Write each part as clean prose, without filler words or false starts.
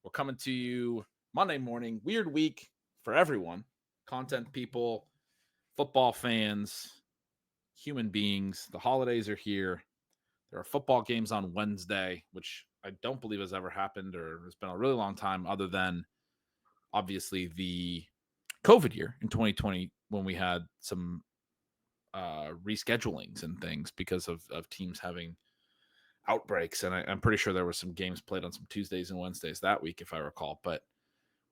We're coming to you Monday morning. Weird week for everyone. Content people, football fans, human beings. The holidays are here. There are football games on Wednesday, which I don't believe has ever happened or has been a really long time, other than obviously the COVID year in 2020 when we had some reschedulings and things because of teams having outbreaks. And I'm pretty sure there were some games played on some Tuesdays and Wednesdays that week, if I recall. But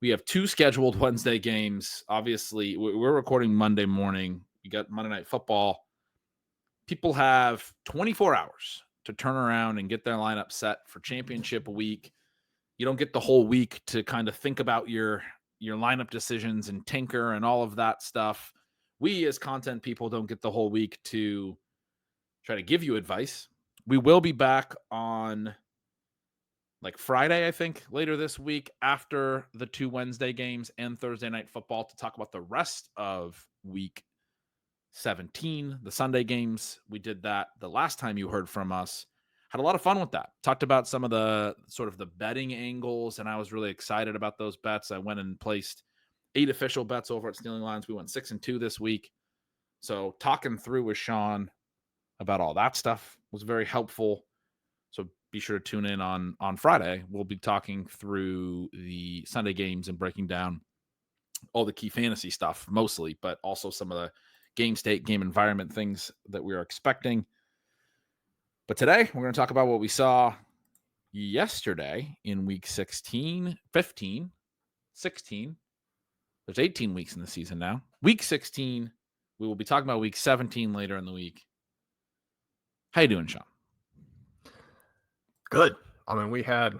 we have two scheduled Wednesday games. Obviously, we're recording Monday morning. You got Monday Night Football. People have 24 hours to turn around and get their lineup set for championship week. You don't get the whole week to kind of think about your lineup decisions and tinker and all of that stuff. We as content people don't get the whole week to try to give you advice. We will be back on like Friday, I think, later this week after the two Wednesday games and Thursday Night Football to talk about the rest of week 17, the Sunday games. We did that the last time you heard from us. Had a lot of fun with that. Talked about some of the sort of the betting angles, and I was really excited about those bets. I went and placed 8 official bets over at Stealing Lines. We went 6-2 this week. So talking through with Sean about all that stuff was very helpful. So be sure to tune in on Friday. We'll be talking through the Sunday games and breaking down all the key fantasy stuff mostly, but also some of the game state, game environment things that we are expecting. But today we're going to talk about what we saw yesterday in week 16, 15, 16. There's 18 weeks in the season now. Week 16. We will be talking about week 17 later in the week. How you doing, Sean? Good. I mean, we had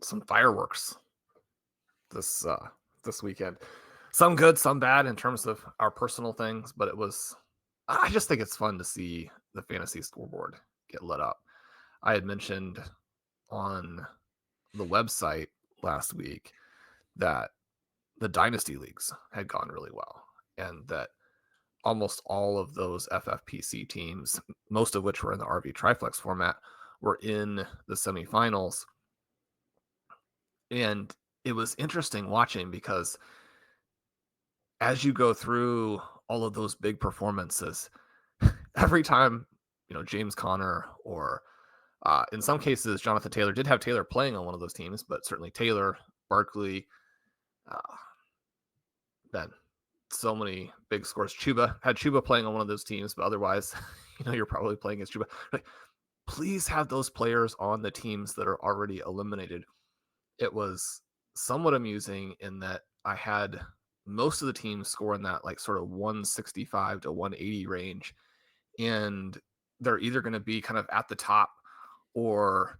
some fireworks this weekend. Some good, some bad in terms of our personal things, but I just think it's fun to see the fantasy scoreboard get lit up. I had mentioned on the website last week that the dynasty leagues had gone really well, and that almost all of those FFPC teams, most of which were in the RV Triflex format, were in the semifinals. And it was interesting watching because as you go through all of those big performances, every time, James Conner or in some cases, Jonathan Taylor did have Taylor playing on one of those teams, but certainly Taylor, Barkley, then so many big scores. Chuba playing on one of those teams, but otherwise, you're probably playing against Chuba. Like, please have those players on the teams that are already eliminated. It was somewhat amusing in that I had most of the teams score in that like sort of 165 to 180 range, and they're either going to be kind of at the top or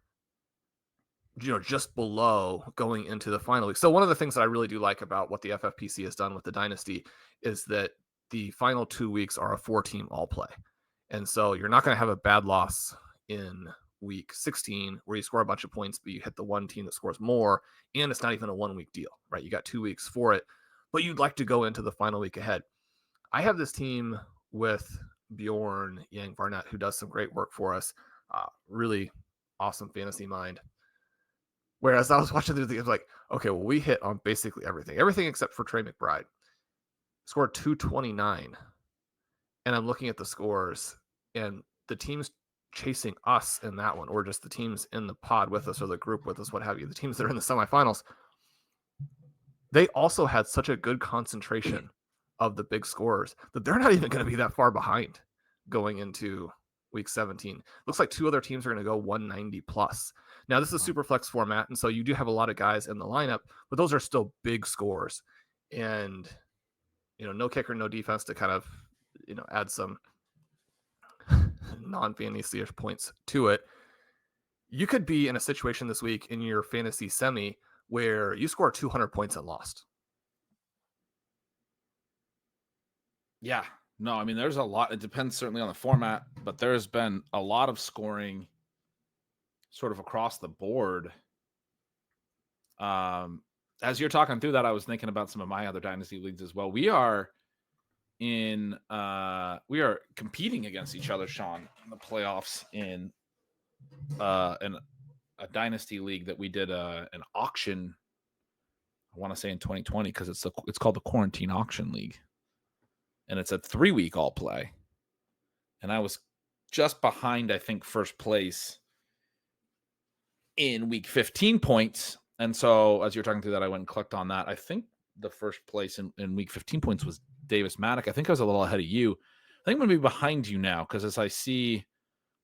just below going into the final week. So one of the things that I really do like about what the FFPC has done with the dynasty is that the final 2 weeks are a 4-team all play. And so you're not going to have a bad loss in week 16 where you score a bunch of points, but you hit the one team that scores more, and it's not even a 1 week deal, right? You got 2 weeks for it, but you'd like to go into the final week ahead. I have this team with Bjorn Yang Barnett, who does some great work for us. Really awesome fantasy mind. Whereas I was watching the thing, I was like, okay, well, we hit on basically everything except for Trey McBride. Scored 229. And I'm looking at the scores, and the teams chasing us in that one, or just the teams in the pod with us or the group with us, what have you, the teams that are in the semifinals, they also had such a good concentration of the big scorers that they're not even going to be that far behind going into week 17. Looks like 2 other teams are going to go 190 plus. Now, this is a super flex format, and so you do have a lot of guys in the lineup, but those are still big scores. And, no kicker, no defense to kind of, add some non-fantasy-ish points to it. You could be in a situation this week in your fantasy semi where you score 200 points and lost. Yeah. No, I mean, there's a lot. It depends certainly on the format, but there's been a lot of scoring sort of across the board. As you're talking through that, I was thinking about some of my other dynasty leagues as well. We are competing against each other, Sean, in the playoffs in a dynasty league that we did an auction. I want to say in 2020 because it's called the Quarantine Auction League, and it's a 3-week all play. And I was just behind, I think, first place in week 15 points. And so as you're talking through that, I went and clicked on that. I think the first place in week 15 points was Davis Maddock. I think I was a little ahead of you. I think I'm going to be behind you now because as I see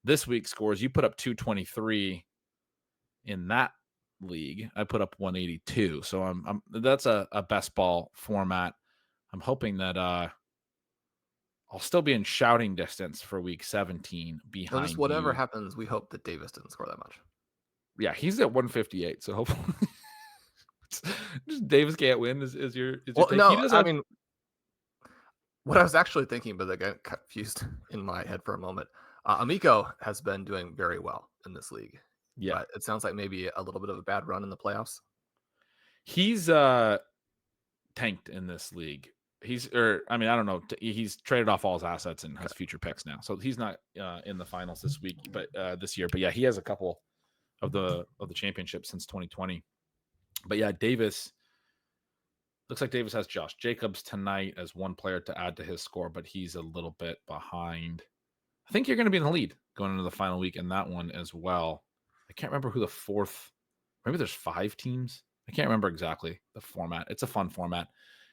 this week's scores, you put up 223 in that league. I put up 182. So that's a best ball format. I'm hoping that I'll still be in shouting distance for week 17 behind just whatever you. happens, we hope that Davis didn't score that much. Yeah, he's at 158. So hopefully just Davis can't win is your well, take? no, I mean, what I was actually thinking, but I got confused in my head for a moment. Amico has been doing very well in this league. Yeah. But it sounds like maybe a little bit of a bad run in the playoffs. He's tanked in this league. I don't know. He's traded off all his assets and has future picks now. So he's not in the finals this week, but this year. But yeah, he has a couple of the championships since 2020. But yeah, Davis looks like Davis has Josh Jacobs tonight as one player to add to his score, but he's a little bit behind. I think you're going to be in the lead going into the final week in that one as well. I can't remember who the fourth, maybe there's 5 teams. I can't remember exactly the format. It's a fun format.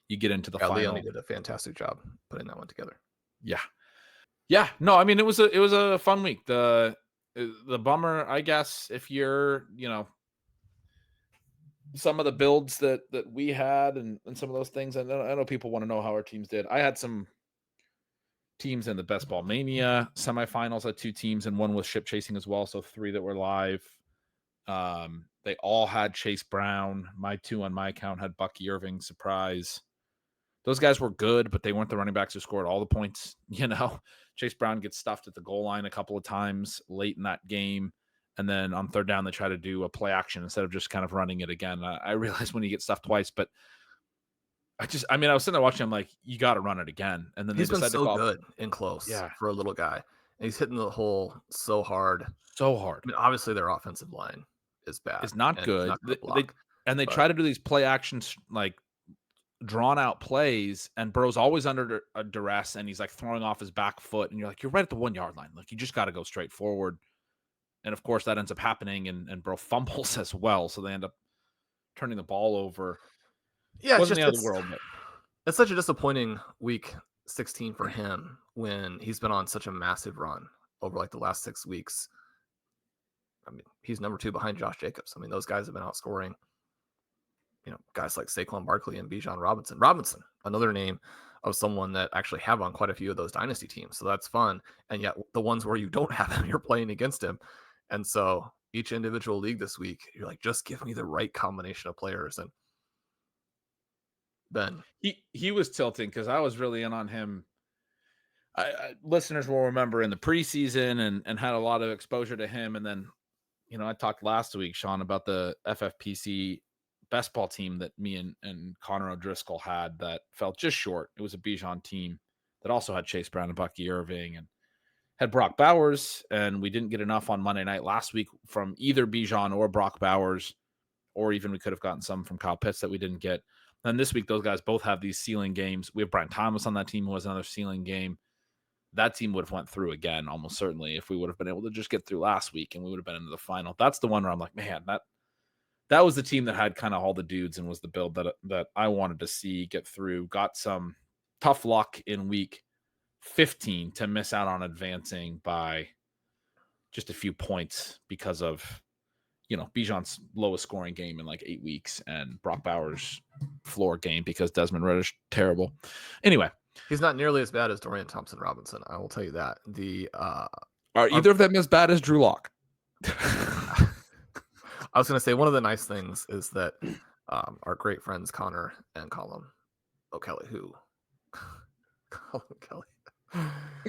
You get into the final. Leone did a fantastic job putting that one together. Yeah. Yeah. No, I mean, it was a fun week. The bummer, I guess, if you're, some of the builds that we had and some of those things. I know people want to know how our teams did. I had some teams in the Best Ball Mania semifinals. I had 2 teams and one was ship chasing as well. So 3 that were live. They all had Chase Brown. My 2 on my account had Bucky Irving. Surprise. Those guys were good, but they weren't the running backs who scored all the points. Chase Brown gets stuffed at the goal line a couple of times late in that game. And then on third down, they try to do a play action instead of just kind of running it again. I realized when you get stuffed twice, but I was sitting there watching. I'm like, you got to run it again. And then he's been so good in close for a little guy. And he's hitting the hole so hard. So hard. I mean, obviously, their offensive line is bad. It's not good. They try to do these play actions, like drawn out plays, and Burrow's always under a duress, and he's like throwing off his back foot. And you're like, you're right at the 1 yard line. Like, you just got to go straight forward. And of course, that ends up happening, and Burrow fumbles as well. So they end up turning the ball over. Yeah, wasn't the end of the world. But it's such a disappointing week 16 for him when he's been on such a massive run over like the last 6 weeks. I mean, he's number 2 behind Josh Jacobs. I mean, those guys have been outscoring, guys like Saquon Barkley and Bijan Robinson. Robinson, another name of someone that actually have on quite a few of those dynasty teams. So that's fun. And yet the ones where you don't have him, you're playing against him. And so each individual league this week, you're like, just give me the right combination of players. And Ben, he was tilting because I was really in on him. Listeners will remember in the preseason and had a lot of exposure to him. And then, I talked last week, Sean, about the FFPC best ball team that me and Connor O'Driscoll had that fell just short. It was a Bijan team that also had Chase Brown and Bucky Irving and had Brock Bowers, and we didn't get enough on Monday night last week from either Bijan or Brock Bowers, or even we could have gotten some from Kyle Pitts that we didn't get. And this week, those guys both have these ceiling games. We have Brian Thomas on that team who has another ceiling game. That team would have went through again, almost certainly, if we would have been able to just get through last week and we would have been into the final. That's the one where I'm like, man, that was the team that had kind of all the dudes and was the build that I wanted to see get through. Got some tough luck in week 15 to miss out on advancing by just a few points because of, Bijan's lowest scoring game in like 8 weeks and Brock Bowers' floor game because Desmond Ridder's terrible. Anyway. He's not nearly as bad as Dorian Thompson-Robinson. I will tell you that. Are either of them as bad as Drew Lock? I was going to say one of the nice things is that our great friends Connor and Colin O'Kelly,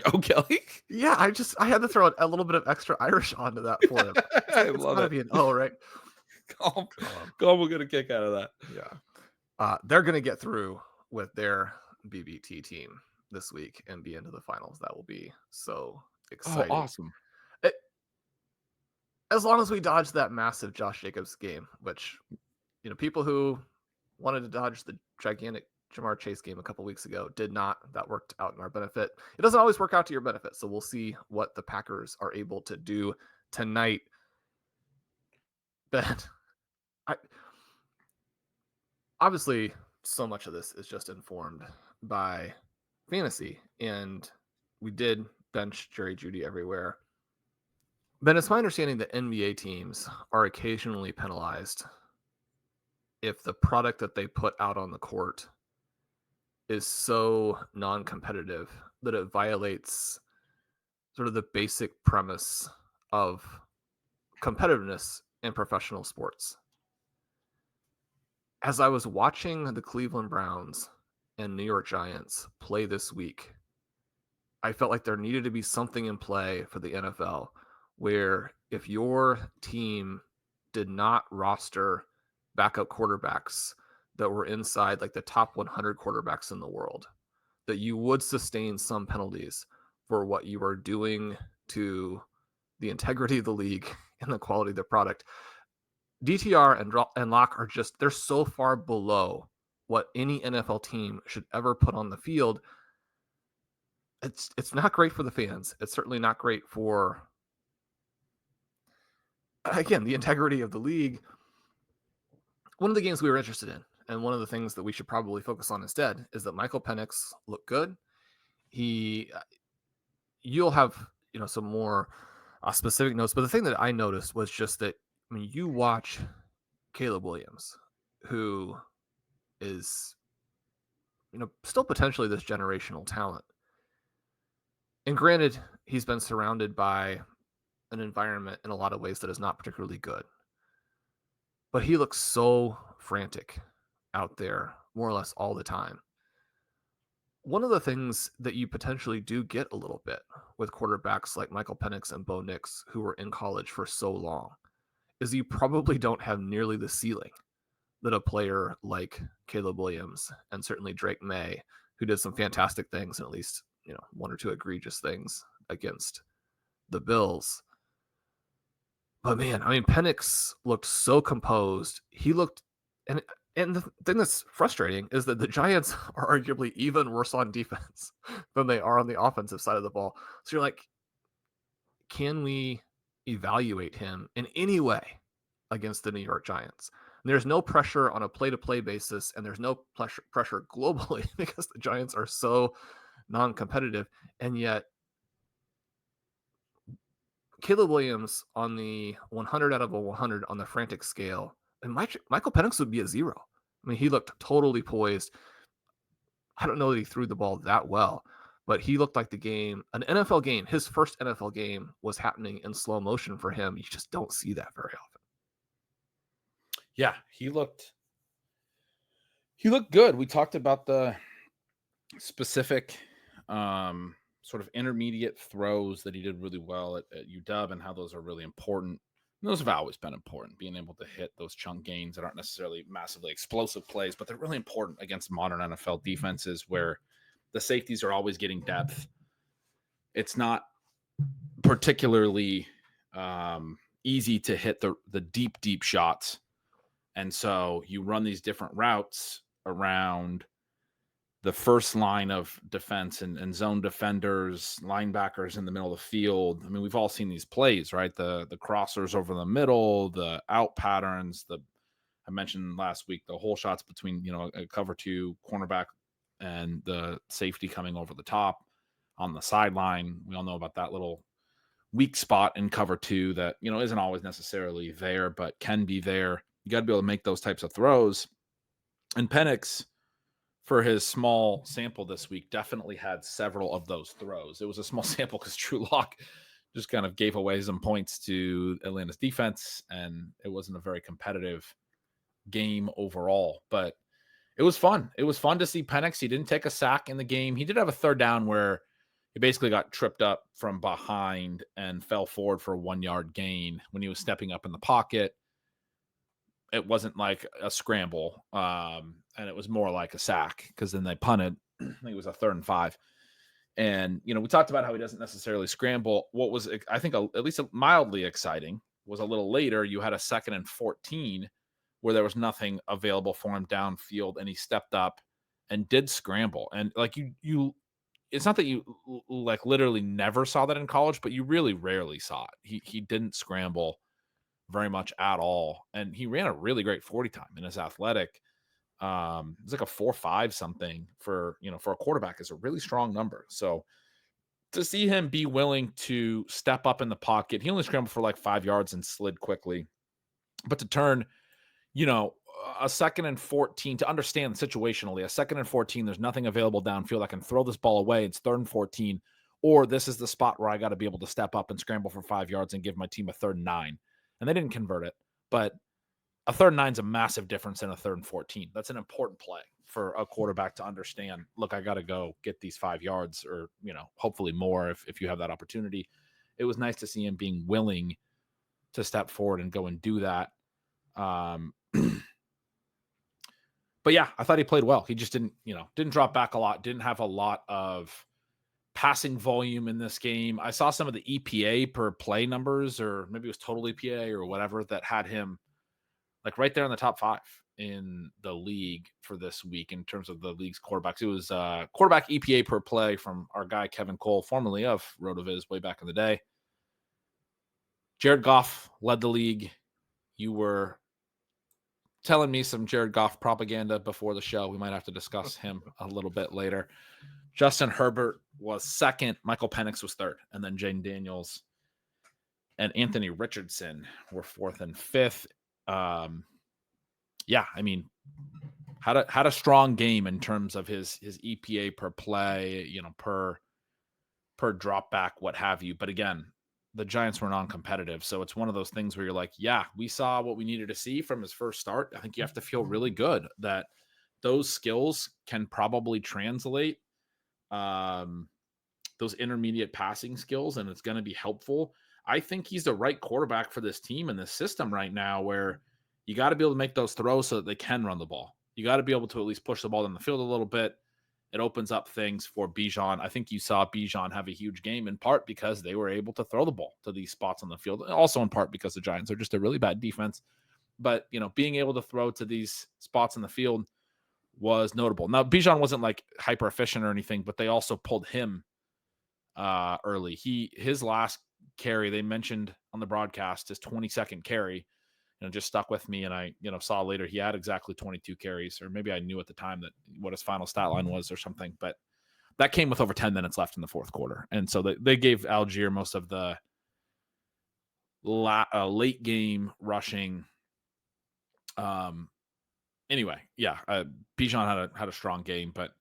O'Kelly? Yeah, I had to throw a little bit of extra Irish onto that for him. I love it. Be an O, right? Colin will get a kick out of that. Yeah. They're going to get through with their BBT team this week and be into the finals. That will be so exciting. Oh, awesome. as long as we dodge that massive Josh Jacobs game, which, people who wanted to dodge the gigantic Jamar Chase game a couple weeks ago did not. That worked out in our benefit. It doesn't always work out to your benefit, so we'll see what the Packers are able to do tonight. But obviously, so much of this is just informed by fantasy, and we did bench Jerry Jeudy everywhere. But it's my understanding that NBA teams are occasionally penalized if the product that they put out on the court is so non-competitive that it violates sort of the basic premise of competitiveness in professional sports. As I was watching the Cleveland Browns and New York Giants play this week, I felt like there needed to be something in play for the NFL where if your team did not roster backup quarterbacks that were inside like the top 100 quarterbacks in the world, that you would sustain some penalties for what you are doing to the integrity of the league and the quality of the product. DTR and Locke are just, they're so far below what any NFL team should ever put on the field. It's not great for the fans. It's certainly not great for, again, the integrity of the league. One of the games we were interested in, and one of the things that we should probably focus on instead, is that Michael Penix looked good. You'll have, some more specific notes, but the thing that I noticed was just that, you watch Caleb Williams, who is, still potentially this generational talent. And granted, he's been surrounded by an environment in a lot of ways that is not particularly good. But he looks so frantic out there more or less all the time. One of the things that you potentially do get a little bit with quarterbacks like Michael Penix and Bo Nix, who were in college for so long, is you probably don't have nearly the ceiling that a player like Caleb Williams and certainly Drake May, who did some fantastic things and at least, one or two egregious things against the Bills. But man, Penix looked so composed. He looked, and the thing that's frustrating is that the Giants are arguably even worse on defense than they are on the offensive side of the ball. So you're like, can we evaluate him in any way against the New York Giants? And there's no pressure on a play-to-play basis, and there's no pressure globally because the Giants are so non-competitive. And yet, Caleb Williams on the 100 out of a 100 on the frantic scale, and Michael Penix would be a 0. He looked totally poised. I don't know that he threw the ball that well, but he looked like an NFL game, his first NFL game was happening in slow motion for him. You just don't see that very often. Yeah, he looked good. We talked about the specific sort of intermediate throws that he did really well at UW and how those are really important. And those have always been important, being able to hit those chunk gains that aren't necessarily massively explosive plays, but they're really important against modern NFL defenses where the safeties are always getting depth. It's not particularly easy to hit the deep shots. And so you run these different routes around the first line of defense and zone defenders, linebackers in the middle of the field. We've all seen these plays, right? The crossers over the middle, the out patterns, I mentioned last week, the hole shots between, a cover 2 cornerback and the safety coming over the top on the sideline. We all know about that little weak spot in cover 2 that, isn't always necessarily there, but can be there. You got to be able to make those types of throws. And Penix, for his small sample this week, definitely had several of those throws. It was a small sample because Drew Lock just kind of gave away some points to Atlanta's defense, and it wasn't a very competitive game overall. But it was fun. It was fun to see Penix. He didn't take a sack in the game. He did have a third down where he basically got tripped up from behind and fell forward for a 1-yard gain when he was stepping up in the pocket. It wasn't like a scramble, and it was more like a sack because then they punted. I think it was a 3rd and 5. And, we talked about how he doesn't necessarily scramble. What was, I think, at least mildly exciting was a little later. You had a 2nd and 14 where there was nothing available for him downfield, and he stepped up and did scramble. And like you it's not that you like literally never saw that in college, but you really rarely saw it. He didn't scramble very much at all, and he ran a really great 40 time and is athletic. It's like a 4.5 something for a quarterback is a really strong number. So to see him be willing to step up in the pocket, he only scrambled for like 5 yards and slid quickly, but to turn, a 2nd and 14, to understand situationally, a 2nd and 14, there's nothing available downfield. I can throw this ball away. It's 3rd and 14, or this is the spot where I got to be able to step up and scramble for 5 yards and give my team a 3rd and 9. And they didn't convert it, but a 3rd and 9 is a massive difference than a 3rd and 14. That's an important play for a quarterback to understand. Look, I got to go get these 5 yards, or hopefully more if you have that opportunity. It was nice to see him being willing to step forward and go and do that. But yeah, I thought he played well. He just didn't drop back a lot, didn't have a lot of passing volume in this game. I saw some of the EPA per play numbers, or maybe it was total EPA or whatever, that had him like right there in the top 5 in the league for this week in terms of the league's quarterbacks. It was quarterback EPA per play from our guy Kevin Cole, formerly of RotoViz way back in the day. Jared Goff led the league. You were telling me some Jared Goff propaganda before the show. We might have to discuss him a little bit later. Justin Herbert was 2nd. Michael Penix was 3rd. And then Jayden Daniels and Anthony Richardson were 4th and 5th. Yeah, I mean, had a strong game in terms of his EPA per play, per drop back, what have you. But again, the Giants were non-competitive. So it's one of those things where you're like, yeah, we saw what we needed to see from his first start. I think you have to feel really good that those skills can probably translate, those intermediate passing skills, and it's going to be helpful. I think he's the right quarterback for this team and this system right now, where you got to be able to make those throws so that they can run the ball. You got to be able to at least push the ball down the field a little bit. It opens up things for Bijan. I think you saw Bijan have a huge game, in part because they were able to throw the ball to these spots on the field, and also in part because the Giants are just a really bad defense. But, being able to throw to these spots in the field was notable. Now, Bijan wasn't like hyper efficient or anything, but they also pulled him early. His last carry, they mentioned on the broadcast, his 22nd carry, just stuck with me. And I, saw later he had exactly 22 carries, or maybe I knew at the time that what his final stat line was or something, but that came with over 10 minutes left in the 4th quarter. And so they gave Algier most of the late game rushing. Anyway, yeah, Bijan had a strong game, but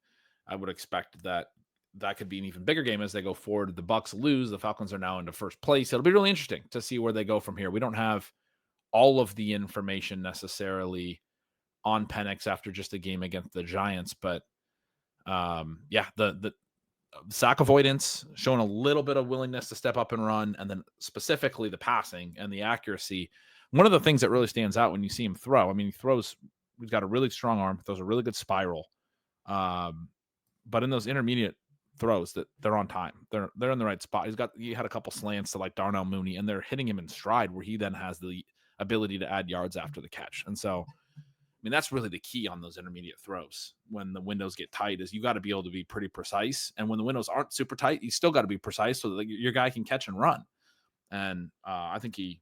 I would expect that could be an even bigger game as they go forward. The Bucs lose. The Falcons are now into first place. It'll be really interesting to see where they go from here. We don't have all of the information necessarily on Penix after just a game against the Giants, but yeah, the sack avoidance, showing a little bit of willingness to step up and run, and then specifically the passing and the accuracy. One of the things that really stands out when you see him throw, I mean, he's got a really strong arm, throws a really good spiral, but in those intermediate throws, that they're on time, they're in the right spot. He had a couple slants to like Darnell Mooney, and they're hitting him in stride, where he then has the ability to add yards after the catch. And so, I mean, that's really the key on those intermediate throws when the windows get tight, is you got to be able to be pretty precise. And when the windows aren't super tight, you still got to be precise so that your guy can catch and run. And I think he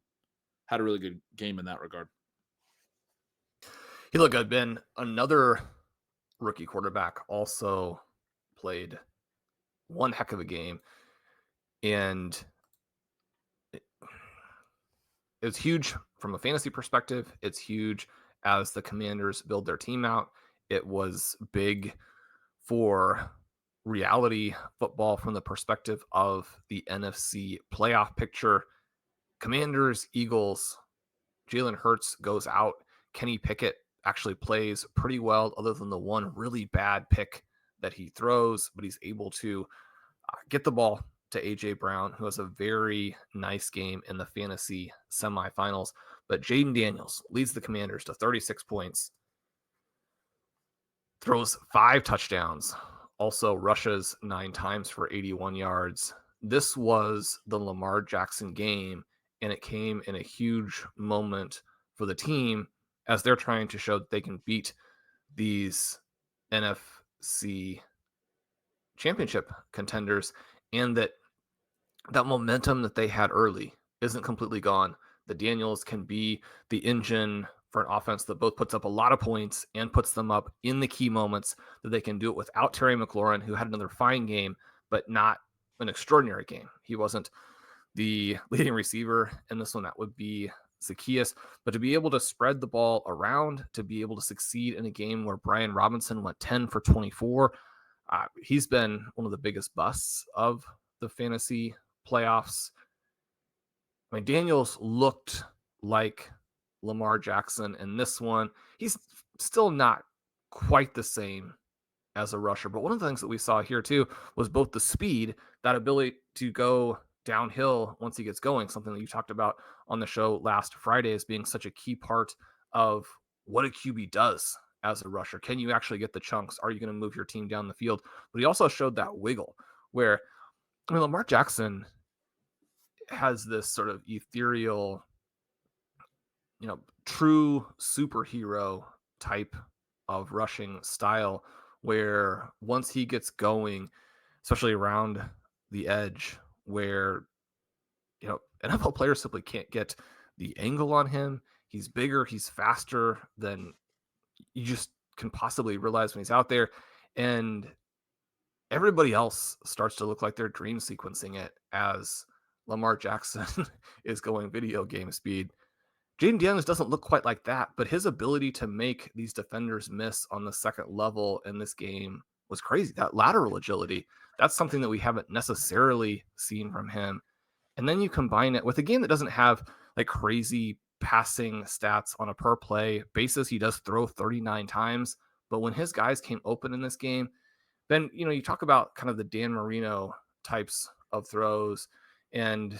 had a really good game in that regard. He looked good, Ben. Another rookie quarterback also played one heck of a game. And it was huge from a fantasy perspective. It's huge as the Commanders build their team out. It was big for reality football from the perspective of the NFC playoff picture. Commanders, Eagles, Jalen Hurts goes out. Kenny Pickett actually plays pretty well, other than the one really bad pick that he throws, but he's able to get the ball to A.J. Brown, who has a very nice game in the fantasy semifinals. But Jayden Daniels leads the Commanders to 36 points, throws 5 touchdowns, also rushes 9 times for 81 yards. This was the Lamar Jackson game and it came in a huge moment for the team as they're trying to show that they can beat these NFC championship contenders, and that momentum that they had early isn't completely gone. The Daniels can be the engine for an offense that both puts up a lot of points and puts them up in the key moments, that they can do it without Terry McLaurin, who had another fine game, but not an extraordinary game. He wasn't the leading receiver in this one. That would be Zacchaeus. But to be able to spread the ball around, to be able to succeed in a game where Brian Robinson went 10 for 24, he's been one of the biggest busts of the fantasy playoffs. I mean, Daniels looked like Lamar Jackson in this one. He's still not quite the same as a rusher, but one of the things that we saw here too was both the speed, that ability to go downhill once he gets going, something that you talked about on the show last Friday as being such a key part of what a QB does as a rusher. Can you actually get the chunks? Are you going to move your team down the field? But he also showed that wiggle where, I mean, Lamar Jackson has this sort of ethereal, true superhero type of rushing style where once he gets going, especially around the edge, where NFL players simply can't get the angle on him. He's bigger, he's faster than you just can possibly realize when he's out there, and everybody else starts to look like they're dream sequencing it as Lamar Jackson is going video game speed. Jayden Daniels doesn't look quite like that, but his ability to make these defenders miss on the second level in this game was crazy. That lateral agility, that's something that we haven't necessarily seen from him. And then you combine it with a game that doesn't have like crazy passing stats on a per play basis. He does throw 39 times, but when his guys came open in this game, then, you talk about kind of the Dan Marino types of throws. And,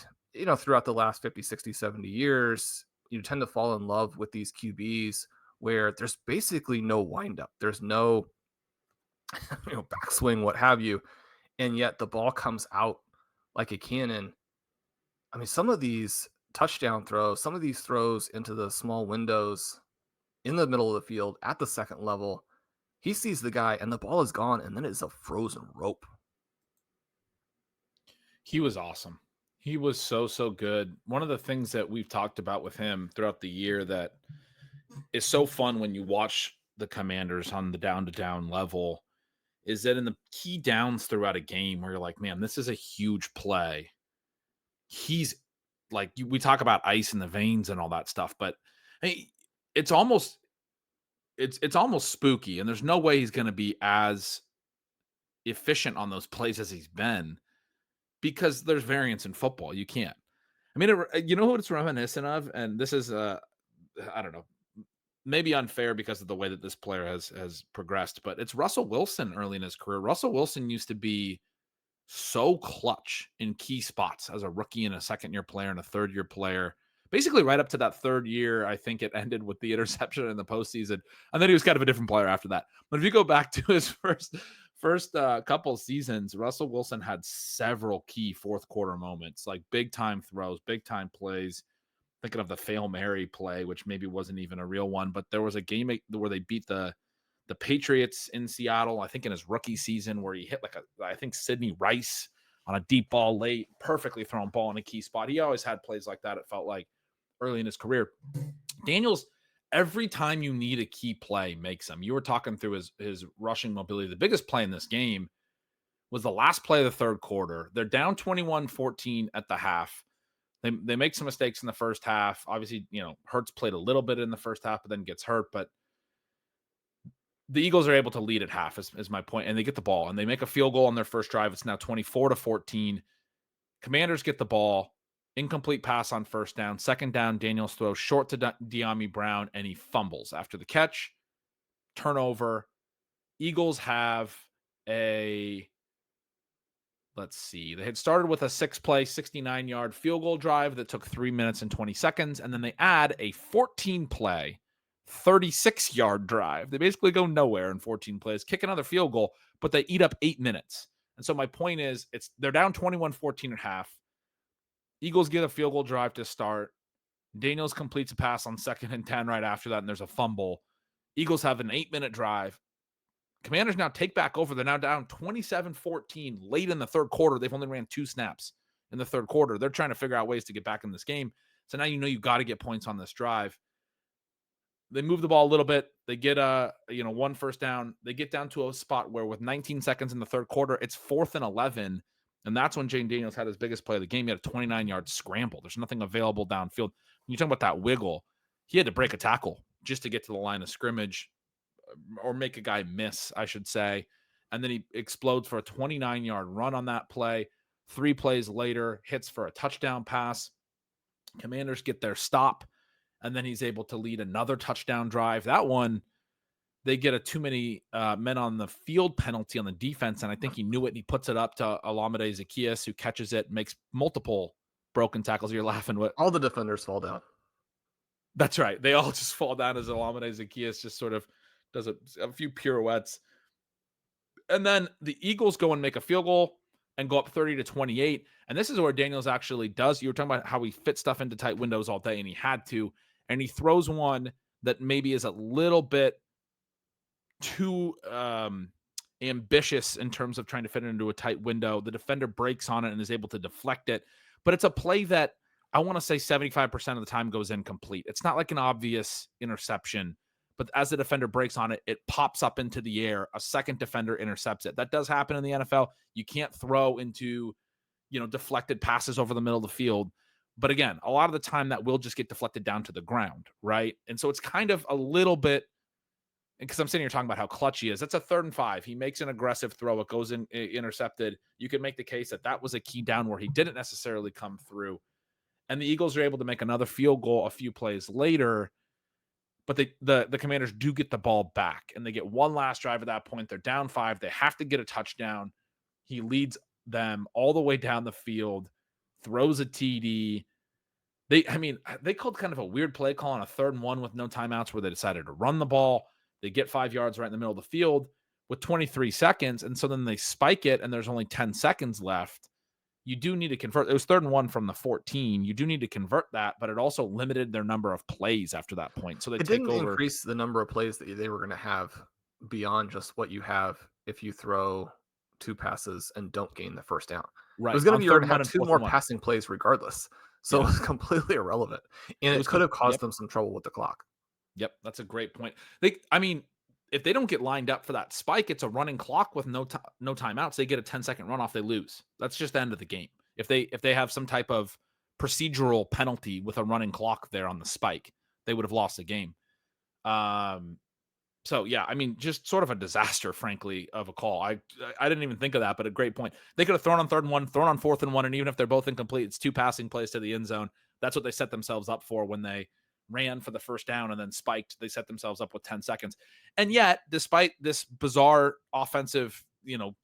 throughout the last 50, 60, 70 years, you tend to fall in love with these QBs where there's basically no windup. There's no, backswing, what have you. And yet the ball comes out like a cannon. I mean, some of these touchdown throws, some of these throws into the small windows in the middle of the field at the second level, he sees the guy and the ball is gone, and then it's a frozen rope. He was awesome. He was so good. One of the things that we've talked about with him throughout the year that is so fun when you watch the Commanders on the down-to-down level is that in the key downs throughout a game where you're like, man, this is a huge play. He's like, we talk about ice in the veins and all that stuff, but hey, it's almost spooky, and there's no way he's going to be as efficient on those plays as he's been because there's variance in football. You can't. I mean, you know what it's reminiscent of, and this is I don't know, maybe unfair because of the way that this player has progressed, but it's Russell Wilson early in his career. Russell Wilson used to be so clutch in key spots as a rookie and a second-year player and a third-year player. Basically, right up to that third year, I think it ended with the interception in the postseason, and then he was kind of a different player after that. But if you go back to his first couple seasons, Russell Wilson had several key fourth quarter moments, like big time throws, big time plays. Thinking of the Fail Mary play, which maybe wasn't even a real one, but there was a game where they beat the Patriots in Seattle, I think in his rookie season, where he hit I think Sidney Rice on a deep ball late, perfectly thrown ball in a key spot. He always had plays like that, it felt like, early in his career. Daniels, every time you need a key play, makes them. You were talking through his rushing mobility. The biggest play in this game was the last play of the third quarter. They're down 21-14 at the half. They make some mistakes in the first half. Obviously, Hurts played a little bit in the first half, but then gets hurt. But the Eagles are able to lead at half, is my point, and they get the ball, and they make a field goal on their first drive. It's now 24-14. Commanders get the ball. Incomplete pass on first down. Second down, Daniels throws short to De'Ami Brown, and he fumbles after the catch. Turnover. Eagles have let's see. They had started with a 6-play, 69-yard field goal drive that took 3 minutes and 20 seconds, and then they add a 14-play, 36-yard drive. They basically go nowhere in 14 plays, kick another field goal, but they eat up 8 minutes. And so my point is, they're down 21-14 at half. Eagles get a field goal drive to start. Daniels completes a pass on 2nd and 10 right after that, and there's a fumble. Eagles have an 8-minute drive. Commanders now take back over. They're now down 27-14 late in the third quarter. They've only ran 2 snaps in the third quarter. They're trying to figure out ways to get back in this game. So now you got to get points on this drive. They move the ball a little bit. They get one first down. They get down to a spot where with 19 seconds in the third quarter, it's 4th and 11. And that's when Jayden Daniels had his biggest play of the game. He had a 29-yard scramble. There's nothing available downfield. When you talk about that wiggle, he had to break a tackle just to get to the line of scrimmage or make a guy miss, I should say. And then he explodes for a 29-yard run on that play. 3 plays later, hits for a touchdown pass. Commanders get their stop, and then he's able to lead another touchdown drive. That one, they get a too many men on the field penalty on the defense, and I think he knew it, and he puts it up to Olamide Zaccheaus, who catches it, makes multiple broken tackles. You're laughing. What? All the defenders fall down. That's right. They all just fall down as Olamide Zaccheaus just sort of does a few pirouettes. And then the Eagles go and make a field goal and go up 30-28. And this is where Daniels actually does. You were talking about how he fit stuff into tight windows all day, and he had to. And he throws one that maybe is a little bit too ambitious in terms of trying to fit it into a tight window. The defender breaks on it and is able to deflect it. But it's a play that I want to say 75% of the time goes incomplete. It's not like an obvious interception, but as the defender breaks on it, it pops up into the air. A second defender intercepts it. That does happen in the NFL. You can't throw into, deflected passes over the middle of the field. But again, a lot of the time that will just get deflected down to the ground, right? And so it's kind of a little bit, because I'm sitting here talking about how clutch he is. That's a 3rd and 5. He makes an aggressive throw. It goes in intercepted. You could make the case that was a key down where he didn't necessarily come through. And the Eagles are able to make another field goal a few plays later, but the Commanders do get the ball back, and they get one last drive at that point. They're down 5. They have to get a touchdown. He leads them all the way down the field, throws a TD. They called kind of a weird play call on a 3rd and 1 with no timeouts where they decided to run the ball. They get 5 yards right in the middle of the field with 23 seconds, and so then they spike it, and there's only 10 seconds left. You do need to convert. It was 3rd and 1 from the 14. You do need to convert that, but it also limited their number of plays after that point. So it didn't increase the number of plays that they were going to have beyond just what you have if you throw 2 passes and don't gain the first down. Right. It was going to be you're going to have 2 more passing plays regardless. So it was completely irrelevant. And it could have caused them some trouble with the clock. Yep, that's a great point. If they don't get lined up for that spike, it's a running clock with no timeouts. They get a 10-second runoff, they lose. That's just the end of the game. If they have some type of procedural penalty with a running clock there on the spike, they would have lost the game. So yeah, just sort of a disaster, frankly, of a call. I didn't even think of that, but a great point. They could have thrown on 3rd and 1, thrown on 4th and 1, and even if they're both incomplete, it's 2 passing plays to the end zone. That's what they set themselves up for when they ran for the first down and then spiked. They set themselves up with 10 seconds. And yet, despite this bizarre offensive,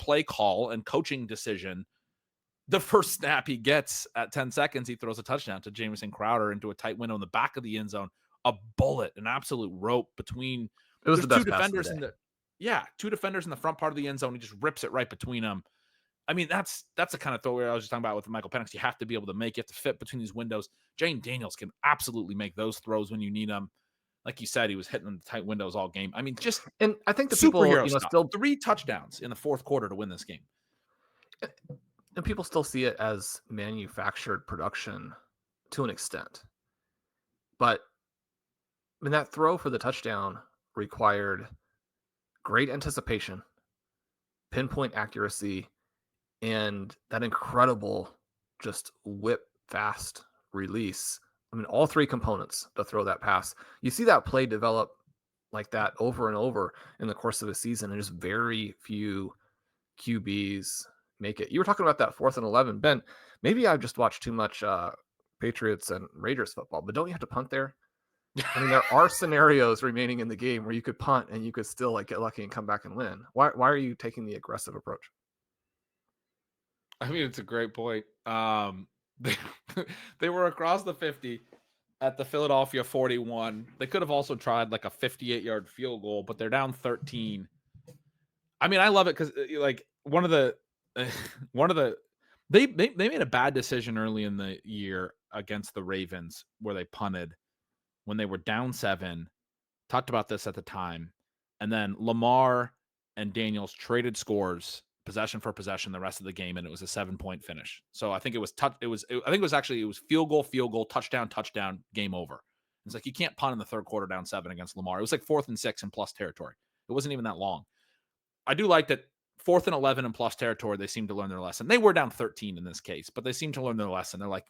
play call and coaching decision, the first snap he gets at 10 seconds, he throws a touchdown to Jamison Crowder into a tight window in the back of the end zone. A bullet, an absolute rope between. It was the best 2 defenders in 2 defenders in the front part of the end zone. He just rips it right between them. That's the kind of throw where I was just talking about with Michael Penix. You have to be able to make. You have to fit between these windows. Jayden Daniels can absolutely make those throws when you need them. Like you said, he was hitting the tight windows all game. And I think the people, still 3 touchdowns in the 4th quarter to win this game. And people still see it as manufactured production to an extent. But that throw for the touchdown required great anticipation, pinpoint accuracy, and that incredible just whip fast release. All 3 components to throw that pass. You see that play develop like that over and over in the course of a season, and just very few QBs make it. You were talking about that 4th and 11. Ben, maybe I've just watched too much Patriots and Raiders football, but don't you have to punt there? There are scenarios remaining in the game where you could punt and you could still get lucky and come back and win. Why are you taking the aggressive approach? It's a great point. They were across the 50 at the Philadelphia 41. They could have also tried a 58-yard field goal, but they're down 13. I love it because one of the They made a bad decision early in the year against the Ravens where they punted when they were down 7. Talked about this at the time. And then Lamar and Daniels traded scores possession for possession the rest of the game, and it was a 7-point finish. So I think it was field goal, touchdown, game over. It's like you can't punt in the third quarter down 7 against Lamar. It was like 4th and 6 in plus territory. It wasn't even that long. I do like that 4th and 11 in plus territory, they seem to learn their lesson. They were down 13 in this case, but they seem to learn their lesson. They're like,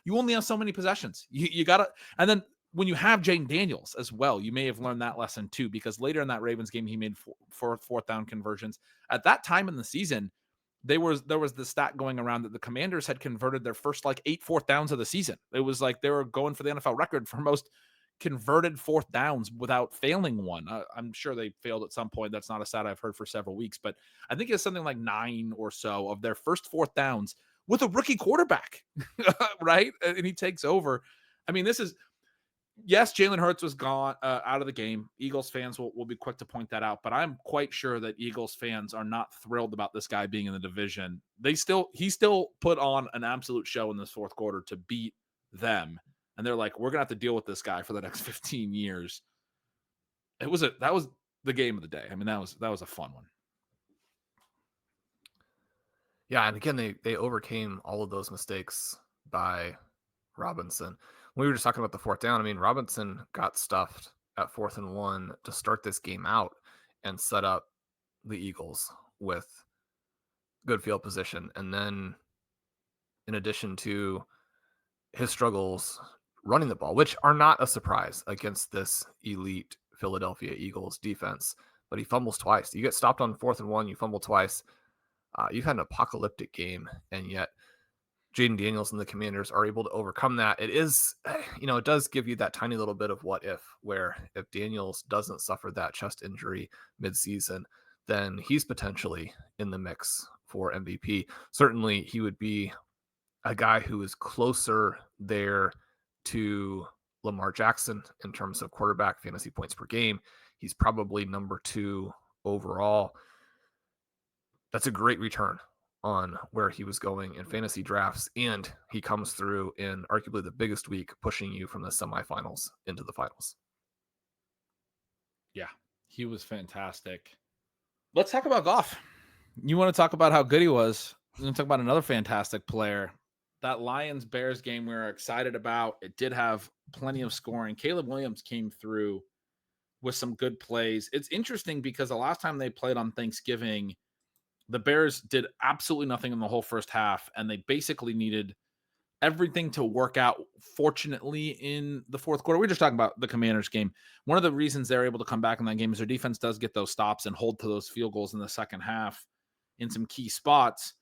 you only have so many possessions. You got to, and then when you have Jayden Daniels as well, you may have learned that lesson too, because later in that Ravens game, he made fourth down conversions. At that time in the season, there was the stat going around that the Commanders had converted their first like 8 fourth downs of the season. It was like they were going for the NFL record for most converted fourth downs without failing one. I'm sure they failed at some point. That's not a stat I've heard for several weeks, but I think it's something like 9 or so of their first fourth downs with a rookie quarterback, right? And he takes over. I mean, yes, Jalen Hurts was gone out of the game. Eagles fans will be quick to point that out, but I'm quite sure that Eagles fans are not thrilled about this guy being in the division. He still put on an absolute show in this fourth quarter to beat them. And they're like, we're going to have to deal with this guy for the next 15 years. That was the game of the day. I mean, that was a fun one. Yeah, and again, they overcame all of those mistakes by Robinson. We were just talking about the fourth down. I mean, Robinson got stuffed at 4th and 1 to start this game out and set up the Eagles with good field position. And then in addition to his struggles running the ball, which are not a surprise against this elite Philadelphia Eagles defense, but he fumbles twice. You get stopped on 4th and 1, you fumble twice. You've had an apocalyptic game, and yet Jayden Daniels and the Commanders are able to overcome that. It is, it does give you that tiny little bit of what if, where if Daniels doesn't suffer that chest injury midseason, then he's potentially in the mix for MVP. Certainly, he would be a guy who is closer there to Lamar Jackson in terms of quarterback fantasy points per game. He's probably number 2 overall. That's a great return on where he was going in fantasy drafts, and he comes through in arguably the biggest week, pushing you from the semifinals into the finals. Yeah, he was fantastic. Let's talk about Goff. You want to talk about how good he was? We're going to talk about another fantastic player. That Lions-Bears game we were excited about. It did have plenty of scoring. Caleb Williams came through with some good plays. It's interesting because the last time they played on Thanksgiving, the Bears did absolutely nothing in the whole first half, and they basically needed everything to work out, fortunately, in the fourth quarter. We're just talking about the Commanders game. One of the reasons they're able to come back in that game is their defense does get those stops and hold to those field goals in the second half in some key spots.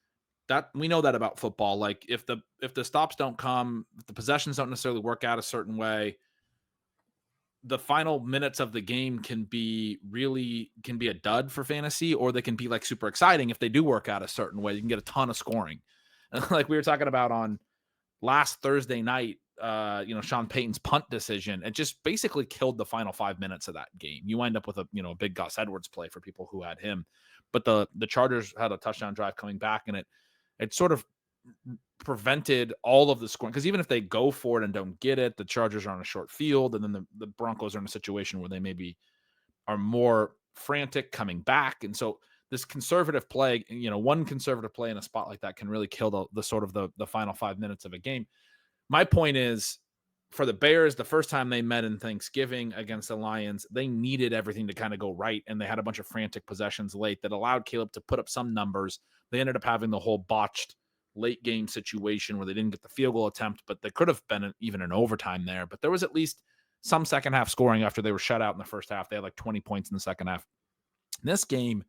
That we know that about football. Like if the stops don't come, if the possessions don't necessarily work out a certain way, the final minutes of the game can be a dud for fantasy, or they can be like super exciting if they do work out a certain way. You can get a ton of scoring. Like we were talking about on last Thursday night, Sean Payton's punt decision, it just basically killed the final 5 minutes of that game. You wind up with a big Gus Edwards play for people who had him, but the Chargers had a touchdown drive coming back, and it sort of prevented all of the scoring, because even if they go for it and don't get it, the Chargers are on a short field, and then the Broncos are in a situation where they maybe are more frantic coming back. And so this conservative play, one conservative play in a spot like that can really kill the sort of the final 5 minutes of a game. My point is, for the Bears, the first time they met in Thanksgiving against the Lions, they needed everything to kind of go right, and they had a bunch of frantic possessions late that allowed Caleb to put up some numbers. They ended up having the whole botched late game situation where they didn't get the field goal attempt, but they could have been even an overtime there. But there was at least some second half scoring after they were shut out in the first half. They had like 20 points in the second half. This game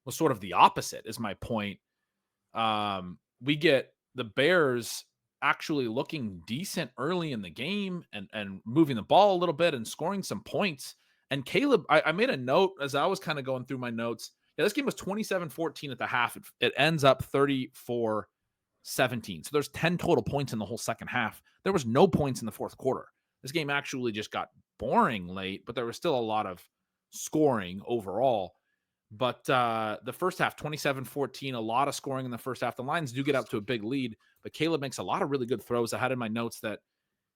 was sort of the opposite, is my point. We get the Bears actually looking decent early in the game and moving the ball a little bit and scoring some points. And Caleb, I made a note as I was kind of going through my notes. Yeah, this game was 27-14 at the half. It ends up 34-17. So there's 10 total points in the whole second half. There was no points in the fourth quarter. This game actually just got boring late, but there was still a lot of scoring overall. But the first half, 27-14, a lot of scoring in the first half. The Lions do get up to a big lead, but Caleb makes a lot of really good throws. I had in my notes that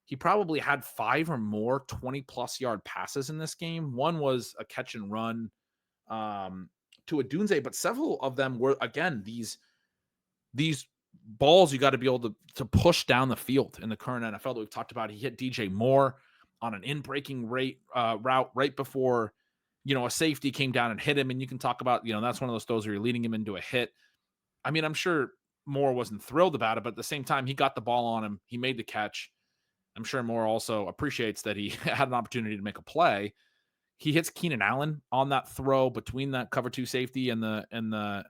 he probably had 5 or more 20-plus yard passes in this game. One was a catch and run to a Dunze, but several of them were, again, these balls you got to be able to push down the field in the current NFL that we've talked about. He hit DJ Moore on an in-breaking route right before, a safety came down and hit him. And you can talk about, that's one of those throws where you're leading him into a hit. I mean, I'm sure Moore wasn't thrilled about it, but at the same time, he got the ball on him. He made the catch. I'm sure Moore also appreciates that he had an opportunity to make a play. He hits Keenan Allen on that throw between that cover 2 safety and the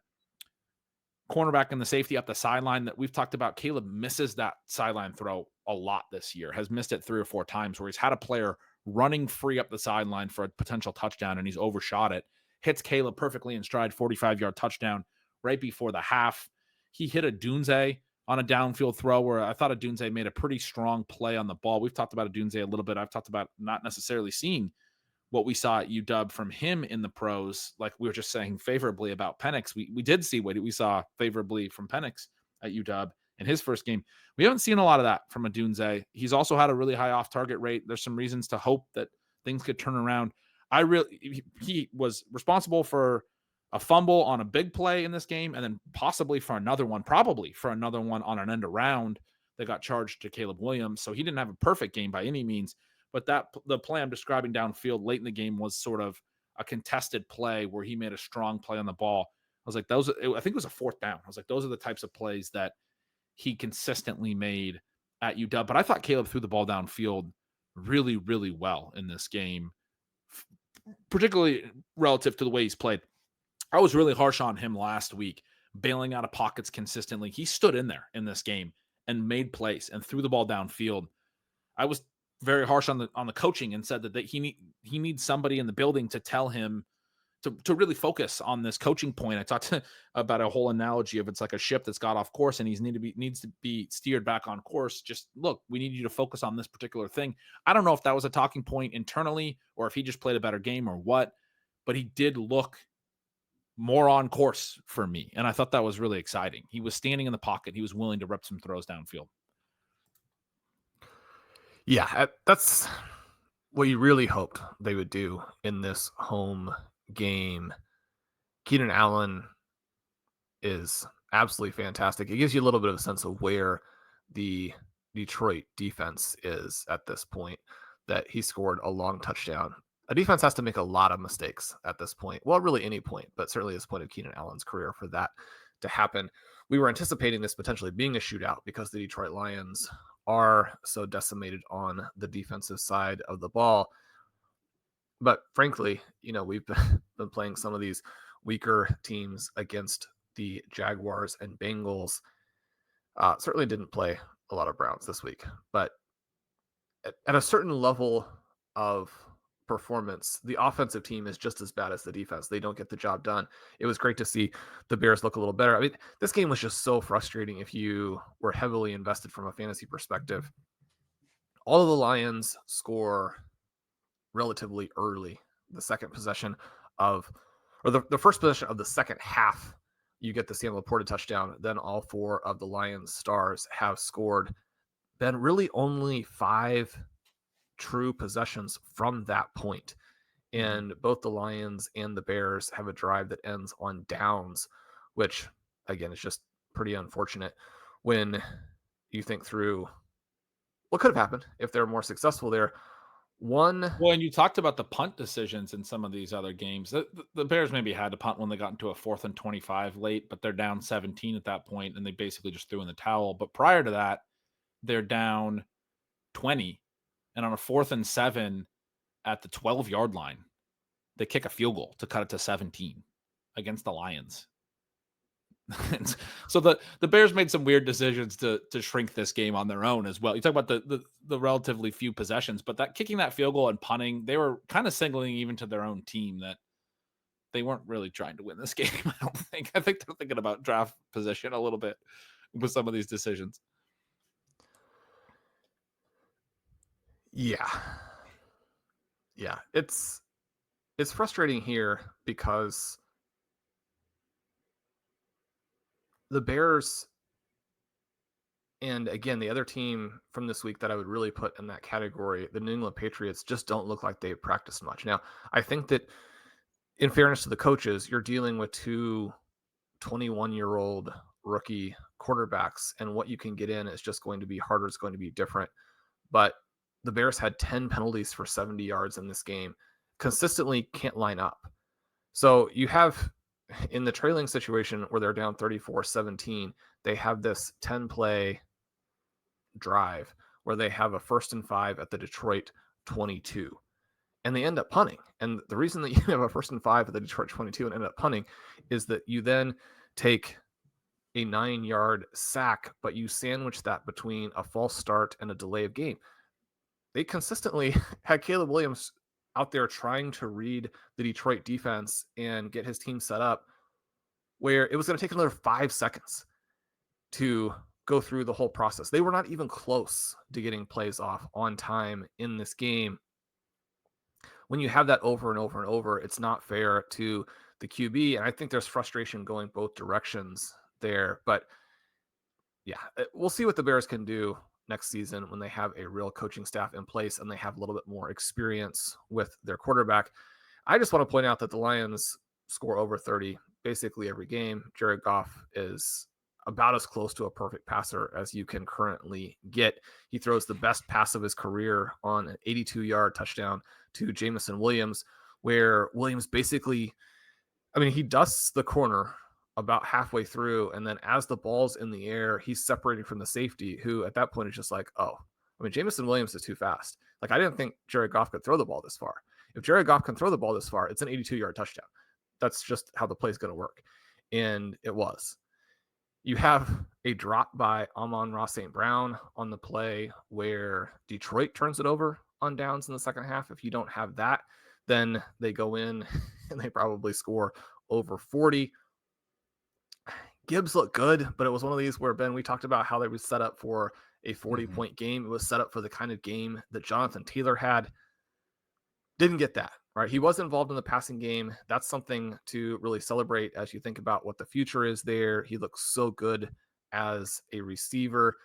cornerback and the safety up the sideline that we've talked about. Caleb misses that sideline throw a lot this year, has missed it 3 or 4 times where he's had a player running free up the sideline for a potential touchdown and he's overshot it. Hits Caleb perfectly in stride, 45-yard touchdown right before the half. He hit a Dunze on a downfield throw where I thought Dunze made a pretty strong play on the ball. We've talked about Dunze a little bit. I've talked about not necessarily seeing what we saw at UW from him in the pros, like we were just saying favorably about Penix. We did see what we saw favorably from Penix at UW in his first game. We haven't seen a lot of that from Dunze. He's also had a really high off-target rate. There's some reasons to hope that things could turn around. He was responsible for a fumble on a big play in this game, and then probably for another one on an end around that got charged to Caleb Williams. So he didn't have a perfect game by any means. But the play I'm describing downfield late in the game was sort of a contested play where he made a strong play on the ball. I was like, I think it was a 4th down. I was like, those are the types of plays that he consistently made at UW. But I thought Caleb threw the ball downfield really, really well in this game, particularly relative to the way he's played. I was really harsh on him last week, bailing out of pockets consistently. He stood in there in this game and made plays and threw the ball downfield. I was very harsh on the coaching and said that he needs somebody in the building to tell him to really focus on this coaching point. I talked about a whole analogy of it's like a ship that's got off course and needs to be steered back on course. Just look, we need you to focus on this particular thing. I don't know if that was a talking point internally or if he just played a better game or what, but he did look more on course for me. And I thought that was really exciting. He was standing in the pocket. He was willing to rip some throws downfield. Yeah, that's what you really hoped they would do in this home game. Keenan Allen is absolutely fantastic. It gives you a little bit of a sense of where the Detroit defense is at this point, that he scored a long touchdown. A defense has to make a lot of mistakes at this point. Well, really any point, but certainly this point of Keenan Allen's career for that to happen. We were anticipating this potentially being a shootout because the Detroit Lions are so decimated on the defensive side of the ball. But frankly, we've been playing some of these weaker teams against the Jaguars and Bengals. Certainly didn't play a lot of Browns this week, but at a certain level of performance, the offensive team is just as bad as the defense. They don't get the job done. It was great to see the Bears look a little better. I mean, this game was just so frustrating if you were heavily invested from a fantasy perspective. All of the Lions score relatively early. The second possession of, or the first possession of the second half, you get the Sam Laporta touchdown. Then all 4 of the Lions stars have scored. Then really only 5 true possessions from that point. And both the Lions and the Bears have a drive that ends on downs, which again is just pretty unfortunate when you think through what could have happened if they're more successful there. Well, and you talked about the punt decisions in some of these other games. The Bears maybe had to punt when they got into a 4th and 25 late, but they're down 17 at that point, and they basically just threw in the towel. But prior to that, they're down 20, and on a 4th and 7 at the 12-yard line, they kick a field goal to cut it to 17 against the Lions. So the Bears made some weird decisions to shrink this game on their own as well. You talk about the relatively few possessions, but that kicking that field goal and punting, they were kind of signaling even to their own team that they weren't really trying to win this game. I don't think. I think they're thinking about draft position a little bit with some of these decisions. Yeah. It's frustrating here because the Bears, and again, the other team from this week that I would really put in that category, the New England Patriots, just don't look like they practiced much. Now, I think that in fairness to the coaches, you're dealing with two 21-year-old rookie quarterbacks, and what you can get in is just going to be harder. It's going to be different. But the Bears had 10 penalties for 70 yards in this game, consistently can't line up. So you have, in the trailing situation where they're down 34-17, they have this 10-play drive where they have a 1st and 5 at the Detroit 22. And they end up punting. And the reason that you have a 1st and 5 at the Detroit 22 and end up punting is that you then take a 9-yard sack, but you sandwich that between a false start and a delay of game. They consistently had Caleb Williams out there trying to read the Detroit defense and get his team set up, where it was going to take another 5 seconds to go through the whole process. They were not even close to getting plays off on time in this game. When you have that over and over and over, it's not fair to the QB. And I think there's frustration going both directions there. But yeah, we'll see what the Bears can do next season when they have a real coaching staff in place and they have a little bit more experience with their quarterback. I just want to point out that the Lions score over 30 basically every game. Jared Goff is about as close to a perfect passer as you can currently get. He throws the best pass of his career on an 82-yard touchdown to Jameson Williams, where Williams basically, he dusts the corner about halfway through, and then as the ball's in the air, he's separating from the safety, who at that point is just like, Jameson Williams is too fast. Like, I didn't think Jared Goff could throw the ball this far. If Jared Goff can throw the ball this far, it's an 82-yard touchdown. That's just how the play's going to work. And it was. You have a drop by Amon-Ra St. Brown on the play where Detroit turns it over on downs in the second half. If you don't have that, then they go in and they probably score over 40. Gibbs looked good, but it was one of these where, Ben, we talked about how they were set up for a 40-point game. It was set up for the kind of game that Jonathan Taylor had. Didn't get that, right? He was involved in the passing game. That's something to really celebrate as you think about what the future is there. He looks so good as a receiver.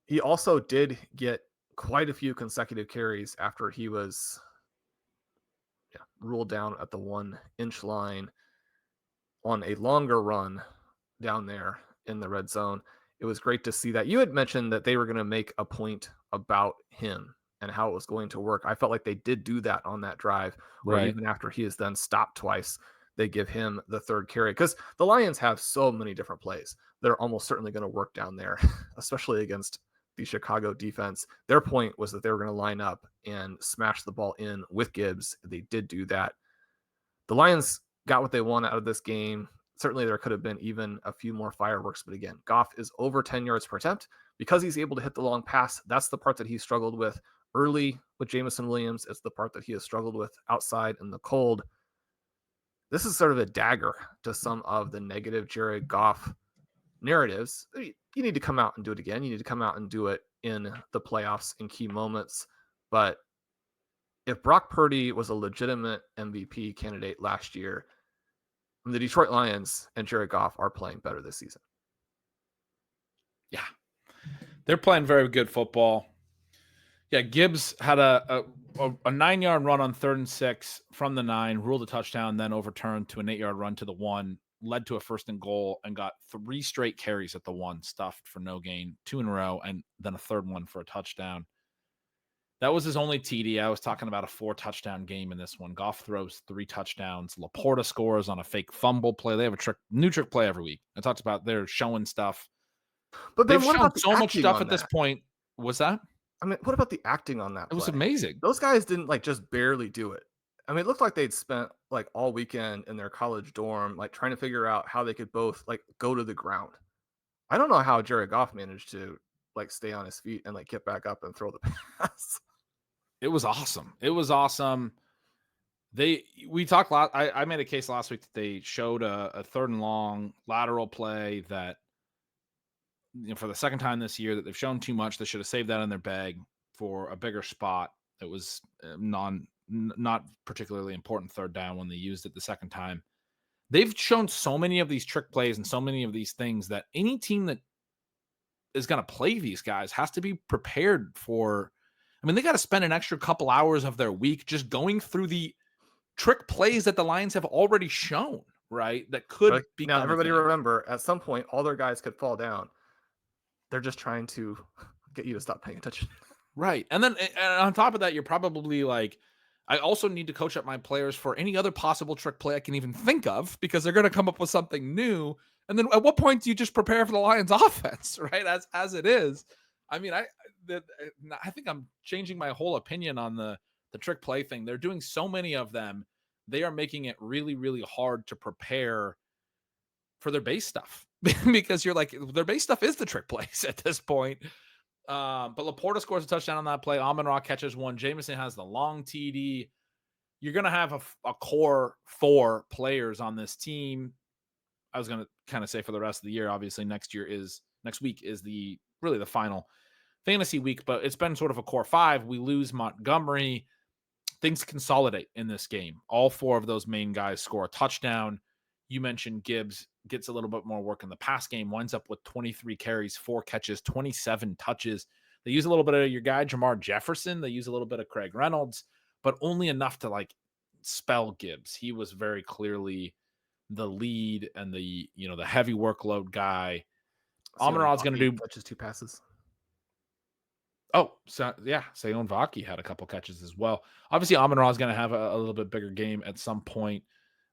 He also did get quite a few consecutive carries after he was ruled down at the 1-inch line on a longer run down there in the red zone. It was great to see that. You had mentioned that they were going to make a point about him and how it was going to work. I felt like they did do that on that drive, where even after he is then stopped twice, they give him the third carry, because the Lions have so many different plays that are almost certainly going to work down there, especially against the Chicago defense. Their point was that they were going to line up and smash the ball in with Gibbs. They did do that. The Lions got what they wanted out of this game. Certainly there could have been even a few more fireworks, but again, Goff is over 10 yards per attempt because he's able to hit the long pass. That's the part that he struggled with early with Jameson Williams. It's the part that he has struggled with outside in the cold. This is sort of a dagger to some of the negative Jared Goff narratives. You need to come out and do it again. You need to come out and do it in the playoffs in key moments. But if Brock Purdy was a legitimate MVP candidate last year, the Detroit Lions and Jared Goff are playing better this season. Yeah. They're playing very good football. Yeah, Gibbs had a 9-yard run on 3rd and 6 from the 9, ruled a touchdown, then overturned to an 8-yard run to the 1, led to a 1st and goal, and got 3 straight carries at the 1, stuffed for no gain, 2 in a row, and then a third one for a touchdown. That was his only TD. I was talking about a 4-touchdown game in this one. Goff throws 3 touchdowns. Laporta scores on a fake fumble play. They have a new trick play every week. I talked about they're showing stuff. But they've shown so much stuff at this point. Was that? What about the acting on that play? It was amazing. Those guys didn't just barely do it. It looked like they'd spent all weekend in their college dorm, trying to figure out how they could both go to the ground. I don't know how Jared Goff managed to stay on his feet and get back up and throw the pass. It was awesome. It was awesome. We talked a lot. I made a case last week that they showed a 3rd and long lateral play that, for the second time this year, that they've shown too much. They should have saved that in their bag for a bigger spot. It was not particularly important 3rd down when they used it the second time. they've shown so many of these trick plays and so many of these things that any team that is going to play these guys has to be prepared for. I mean, they got to spend an extra couple hours of their week just going through the trick plays that the Lions have already shown, right? That could Like, now, become everybody a thing. remember, at some point, all their guys could fall down. They're just trying to get you to stop paying attention. Right. And then and on top of that, you're probably like, I also need to coach up my players for any other possible trick play I can even think of, because they're going to come up with something new. And then at what point do you just prepare for the Lions offense, right? As it is. I mean, I think I'm changing my whole opinion on the trick play thing. They're doing so many of them. They are making it really, really hard to prepare for their base stuff because you're like, their base stuff is the trick plays at this point. But Laporta scores a touchdown on that play. Amon-Ra catches one. Jameson has the long TD. You're going to have a core 4 players on this team. I was going to kind of say for the rest of the year. Obviously, next week is the final fantasy week, but it's been sort of a core 5. We lose Montgomery. Things consolidate in this game. All 4 of those main guys score a touchdown. You mentioned Gibbs gets a little bit more work in the pass game, winds up with 23 carries, 4 catches, 27 touches. They use a little bit of your guy, Jamar Jefferson. They use a little bit of Craig Reynolds, but only enough to like spell Gibbs. He was very clearly the lead and the heavy workload guy. Amon-Ra is going to do touches, 2 passes. Oh, so yeah, Sayon Vaki had a couple catches as well. Obviously, Amon-Ra is going to have a little bit bigger game at some point.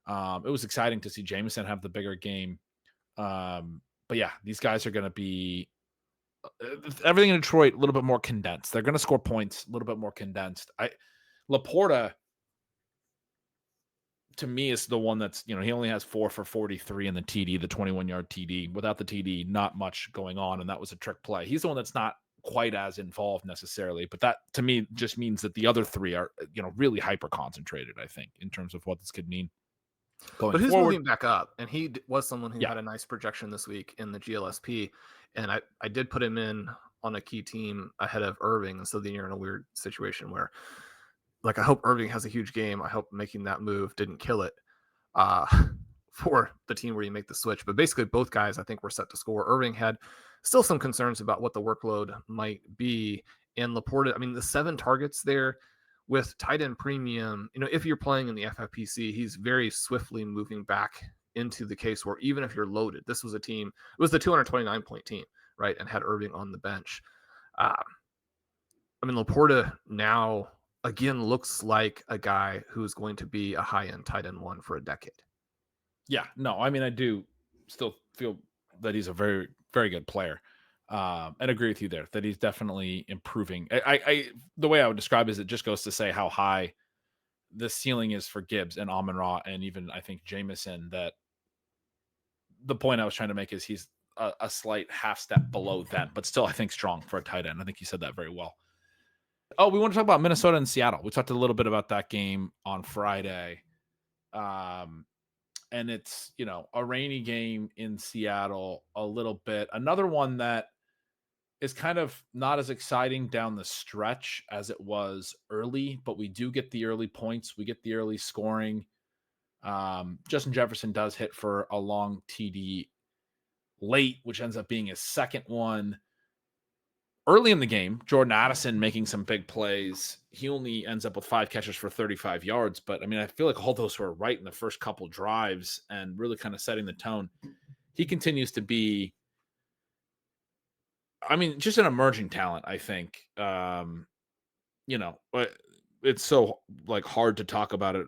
It was exciting to see Jameson have the bigger game. But yeah, these guys are going to be everything in Detroit a little bit more condensed. They're going to score points a little bit more condensed. Laporta, to me, is the one that's, he only has 4 for 43 in the TD, the 21-yard TD. Without the TD, not much going on, and that was a trick play. He's the one that's not quite as involved necessarily, but that to me just means that the other 3 are, really hyper concentrated, I think, in terms of what this could mean going but who's forward. moving back up, and he was someone who had a nice projection this week in the GLSP, and I did put him in on a key team ahead of Irving, and so then you're in a weird situation where, like, I hope Irving has a huge game. I hope making that move didn't kill it for the team where you make the switch. But basically, both guys, I think, were set to score. Irving had still some concerns about what the workload might be. And Laporta, I mean, the 7 targets there with tight end premium, if you're playing in the FFPC, he's very swiftly moving back into the case where even if you're loaded, this was a team, it was the 229-point team, right? And had Irving on the bench. I mean, Laporta now, again, looks like a guy who's going to be a high-end tight end 1 for a decade. Yeah, no, I mean, I do still feel that he's a very, very good player, and agree with you there that he's definitely improving. The way I would describe it is it just goes to say how high the ceiling is for Gibbs and Amon-Ra, and even I think Jameson. That the point I was trying to make is he's a slight half step below them, but still I think strong for a tight end. I think you said that very well. Oh, we want to talk about Minnesota and Seattle. We talked a little bit about that game on Friday. And it's, a rainy game in Seattle a little bit. Another one that is kind of not as exciting down the stretch as it was early, but we do get the early points. We get the early scoring. Justin Jefferson does hit for a long TD late, which ends up being his second one. Early in the game, Jordan Addison making some big plays. He only ends up with 5 catches for 35 yards. But, I mean, I feel like all those were right in the first couple drives and really kind of setting the tone. He continues to be, I mean, just an emerging talent, I think. It's so, like, hard to talk about it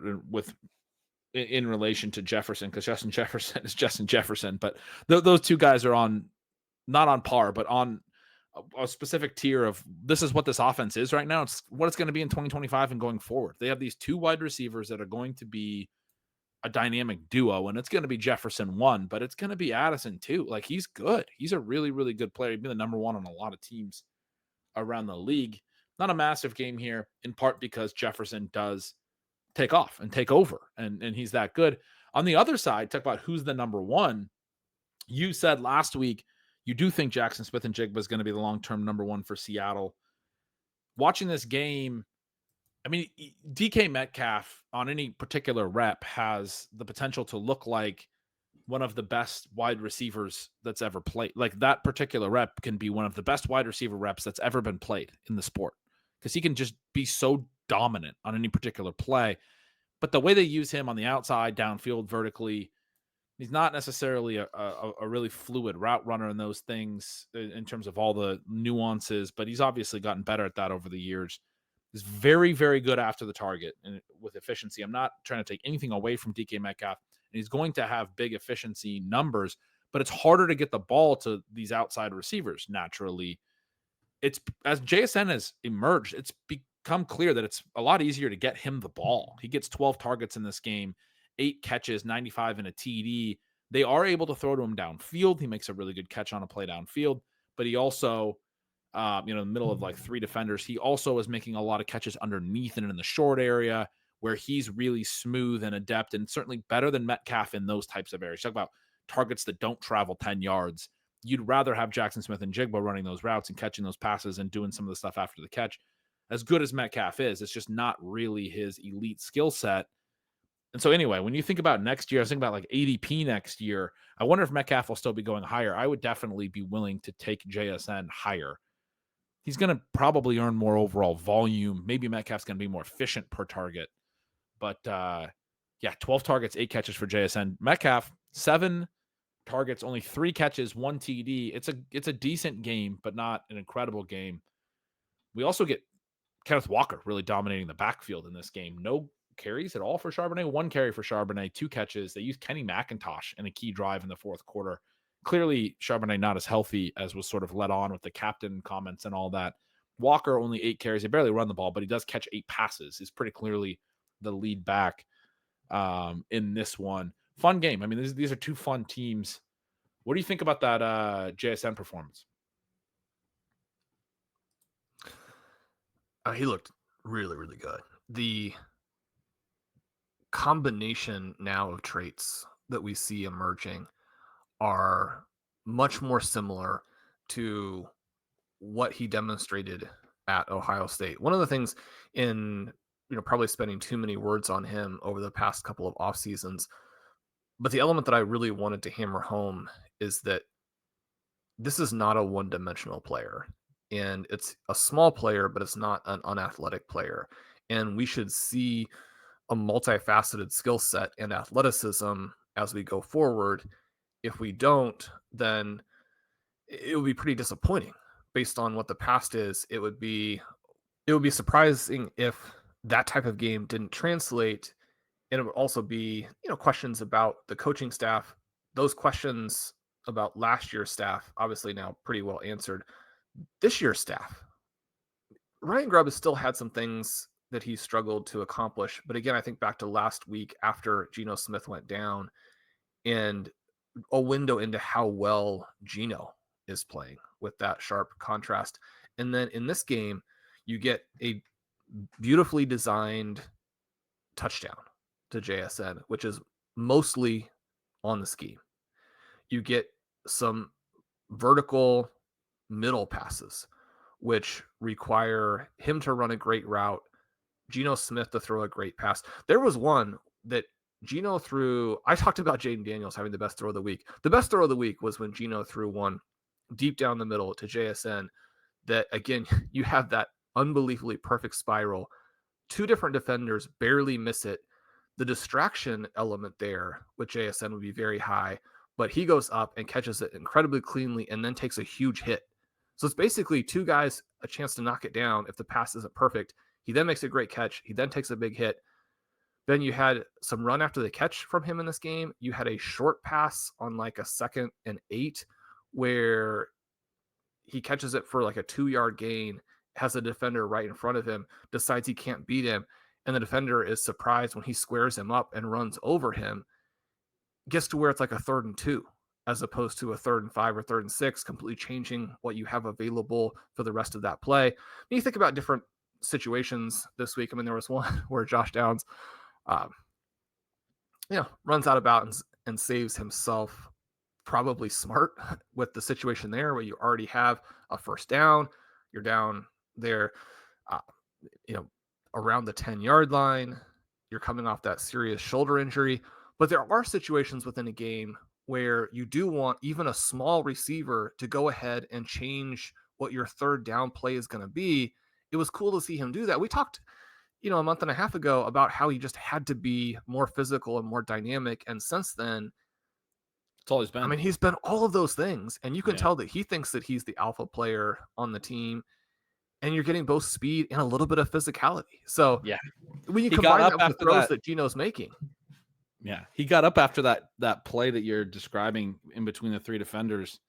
in relation to Jefferson, because Justin Jefferson is Justin Jefferson. But those 2 guys are not on par, but on a specific tier of this is what this offense is right now. It's what it's going to be in 2025 and going forward. They have these 2 wide receivers that are going to be a dynamic duo, and it's going to be Jefferson 1, but it's going to be Addison 2. Like, he's good. He's a really, really good player. He'd be the number 1 on a lot of teams around the league. Not a massive game here, in part because Jefferson does take off and take over, and he's that good. On the other side, talk about who's the number 1. You said last week you do think Jackson Smith-Njigba is going to be the long-term number 1 for Seattle. Watching this game, I mean, DK Metcalf on any particular rep has the potential to look like one of the best wide receivers that's ever played. Like that particular rep can be one of the best wide receiver reps that's ever been played in the sport because he can just be so dominant on any particular play. But the way they use him on the outside, downfield, vertically, he's not necessarily a really fluid route runner in those things in terms of all the nuances, but he's obviously gotten better at that over the years. He's very, very good after the target and with efficiency. I'm not trying to take anything away from DK Metcalf, and he's going to have big efficiency numbers, but it's harder to get the ball to these outside receivers naturally. It's as JSN has emerged, it's become clear that it's a lot easier to get him the ball. He gets 12 targets in this game, 8 catches, 95 and a TD. They are able to throw to him downfield. He makes a really good catch on a play downfield, but he also, in the middle of like 3 defenders, he also is making a lot of catches underneath and in the short area where he's really smooth and adept and certainly better than Metcalf in those types of areas. Talk about targets that don't travel 10 yards. You'd rather have Jackson Smith and Jigba running those routes and catching those passes and doing some of the stuff after the catch. As good as Metcalf is, it's just not really his elite skill set. And so anyway, when you think about next year, I was thinking about like ADP next year. I wonder if Metcalf will still be going higher. I would definitely be willing to take JSN higher. He's going to probably earn more overall volume. Maybe Metcalf's going to be more efficient per target. But yeah, 12 targets, 8 catches for JSN. Metcalf, 7 targets, only 3 catches, 1 TD. It's a decent game, but not an incredible game. We also get Kenneth Walker really dominating the backfield in this game. No carries at all for Charbonnet. 1 carry for Charbonnet, 2 catches. They used Kenny McIntosh in a key drive in the fourth quarter. Clearly, Charbonnet not as healthy as was sort of led on with the captain comments and all that. Walker only 8 carries. They barely run the ball, but he does catch 8 passes. He's pretty clearly the lead back in this one. Fun game. I mean, these are 2 fun teams. What do you think about that JSN performance? He looked really, really good. The combination now of traits that we see emerging are much more similar to what he demonstrated at Ohio State. One of the things in, probably spending too many words on him over the past couple of off seasons, but the element that I really wanted to hammer home is that this is not a one-dimensional player. And it's a small player, but it's not an unathletic player. And we should see a multifaceted skill set and athleticism as we go forward. If we don't, then it would be pretty disappointing based on what the past is. It would be surprising if that type of game didn't translate. And it would also be, questions about the coaching staff. Those questions about last year's staff, obviously now pretty well answered. This year's staff, Ryan Grubb has still had some things that he struggled to accomplish. But again, I think back to last week after Geno Smith went down and a window into how well Geno is playing with that sharp contrast. And then in this game, you get a beautifully designed touchdown to JSN, which is mostly on the scheme. You get some vertical middle passes, which require him to run a great route, Geno Smith to throw a great pass. There was one that Geno threw. I talked about Jayden Daniels having the best throw of the week. The best throw of the week was when Geno threw one deep down the middle to JSN that, again, you have that unbelievably perfect spiral. 2 different defenders barely miss it. The distraction element there with JSN would be very high, but he goes up and catches it incredibly cleanly and then takes a huge hit. So it's basically 2 guys a chance to knock it down if the pass isn't perfect. He then makes a great catch. He then takes a big hit. Then you had some run after the catch from him in this game. You had a short pass on like a 2nd and 8 where he catches it for like a 2-yard gain, has a defender right in front of him, decides he can't beat him, and the defender is surprised when he squares him up and runs over him. Gets to where it's like a 3rd and 2 as opposed to a 3rd and 5 or 3rd and 6, completely changing what you have available for the rest of that play. When you think about different situations this week, I mean, there was one where Josh Downs runs out of bounds and saves himself. Probably smart with the situation there where you already have a first down. You're down there. around the 10-yard line. You're coming off that serious shoulder injury. But there are situations within a game where you do want even a small receiver to go ahead and change what your third down play is going to be. It was cool to see him do that. We talked, a month and a half ago about how he just had to be more physical and more dynamic. And since then, It's all he's been. I mean, he's been all of those things. And you can Yeah. tell that he thinks that he's the alpha player on the team. And you're getting both speed and a little bit of physicality. So Yeah. when you He combine got that up with the after throws that. that Gino's making, Yeah, he got up after that play that you're describing in between the three defenders.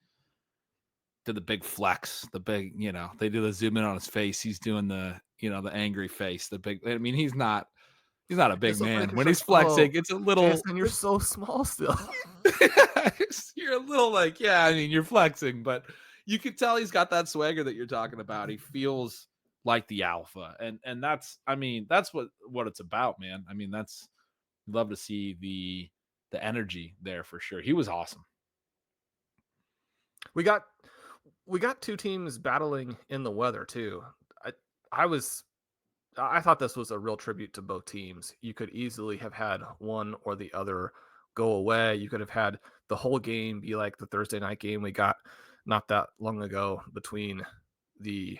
Did the big flex, the big, they do the zoom in on his face. He's doing the, the angry face, the big. I mean, he's not a big it's so man. funny. When It's he's like, flexing, it's a little. Jason, you're so small still. You're a little like, yeah. I mean, you're flexing, but you can tell he's got that swagger that you're talking about. He feels like the alpha, and that's, I mean, that's what it's about, man. I mean, that's. Love to see the energy there for sure. He was awesome. We got two teams battling in the weather too. I thought this was a real tribute to both teams. You could easily have had one or the other go away. You could have had the whole game be like the Thursday night game we got not that long ago between the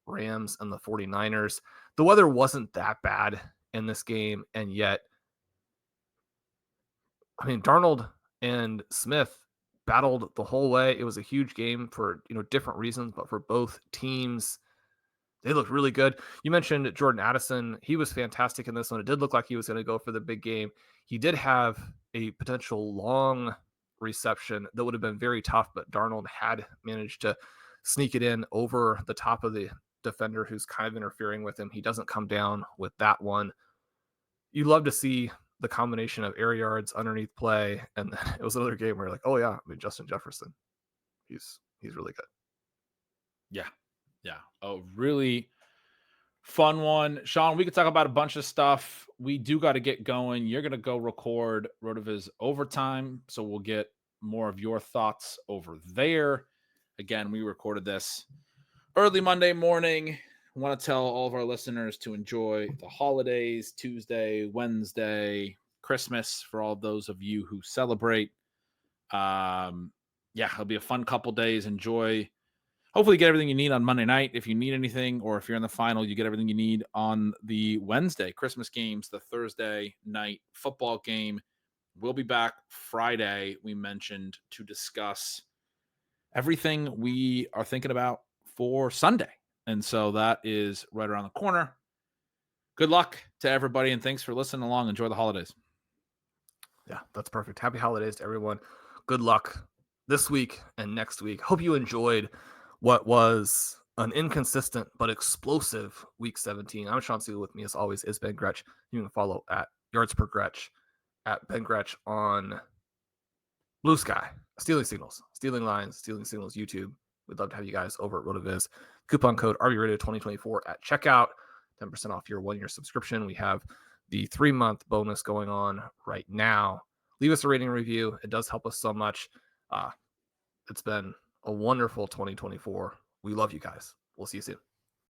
Rams and the 49ers. The weather wasn't that bad in this game, and yet, I mean, Darnold and Smith battled the whole way. It was a huge game for, different reasons, but for both teams, they looked really good. You mentioned Jordan Addison. He was fantastic in this one. It did look like he was going to go for the big game. He did have a potential long reception that would have been very tough, but Darnold had managed to sneak it in over the top of the defender who's kind of interfering with him. He doesn't come down with that one. You love to see the combination of air yards, underneath play, and it was another game where you're like, oh yeah, I mean, Justin Jefferson, he's really good. Yeah. A really fun one. Shawn, we could talk about a bunch of stuff. We do got to get going. You're going to go record RotoViz overtime, so we'll get more of your thoughts over there. Again, we recorded this early Monday morning. I want to tell all of our listeners to enjoy the holidays, Tuesday, Wednesday, Christmas, for all those of you who celebrate. It'll be a fun couple days. Enjoy. Hopefully get everything you need on Monday night. If you need anything, or if you're in the final, you get everything you need on the Wednesday Christmas games, the Thursday night football game. We'll be back Friday, we mentioned, to discuss everything we are thinking about for Sunday. And so that is right around the corner. Good luck to everybody, and thanks for listening along. Enjoy the holidays. Yeah, that's perfect. Happy holidays to everyone. Good luck this week and next week. Hope you enjoyed what was an inconsistent but explosive Week 17. I'm Shawn Siegele. With me, as always, is Ben Gretch. You can follow at Yards Per Gretch, at Ben Gretch on Blue Sky, Stealing Signals, Stealing Lines, Stealing Signals YouTube. We'd love to have you guys over at RotoViz. Coupon code RVRadio2024 at checkout. 10% off your 1-year subscription. We have the 3-month bonus going on right now. Leave us a rating and review. It does help us so much. It's been a wonderful 2024. We love you guys. We'll see you soon.